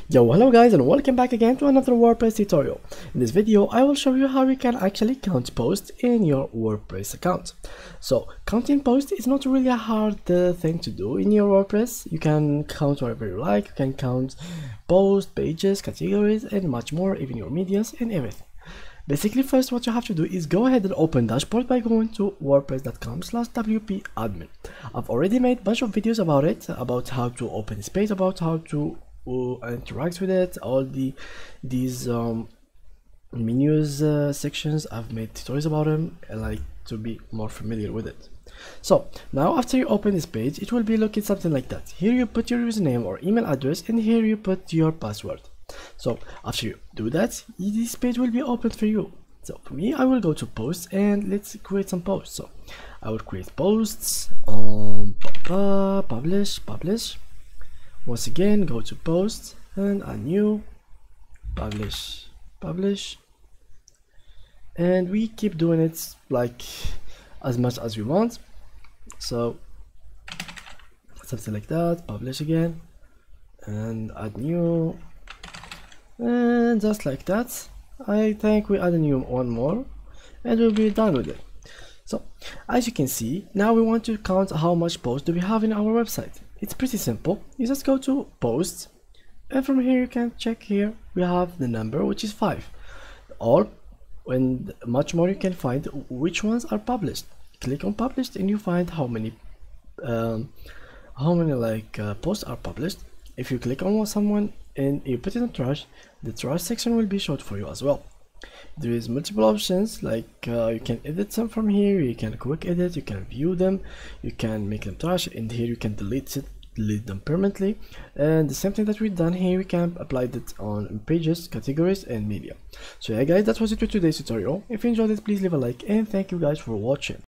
Yo, hello guys, and welcome back again to another WordPress tutorial. In this video I will show you how you can actually count posts in your WordPress account. So counting posts is not really a hard thing to do in your WordPress. You can count whatever you like. You can count posts, pages, categories, and much more, even your medias and everything. Basically, first what you have to do is go ahead and open dashboard by going to wordpress.com/wp-admin. I've already made a bunch of videos about it, about how to open this page, about how to interact with it, all these menus sections. I've made tutorials about them. I like to be more familiar with it. So now after you open this page, it will be looking something like that. Here you put your username or email address, and here you put your password. So after you do that, this page will be open for you. So for me, I will go to posts and let's create some posts. So I will create posts, publish. Once again, go to posts and a new, publish, and we keep doing it like as much as we want. So something like that, publish again, and add new, and just like that. I think we add a new one more and we'll be done with it. So as you can see, now we want to count how much posts do we have in our website. It's pretty simple. You just go to posts, and from here you can check. Here we have the number, which is 5, or and much more. You can find which ones are published. Click on published and you find how many posts are published. If you click on someone and you put it in trash, the trash section will be showed for you as well. There is multiple options, like you can edit some from here, you can quick edit, you can view them, you can make them trash, and here you can delete them permanently. And the same thing that we've done here, we can apply it on pages, categories, and media. So yeah guys, that was it for today's tutorial. If you enjoyed it, please leave a like, and thank you guys for watching.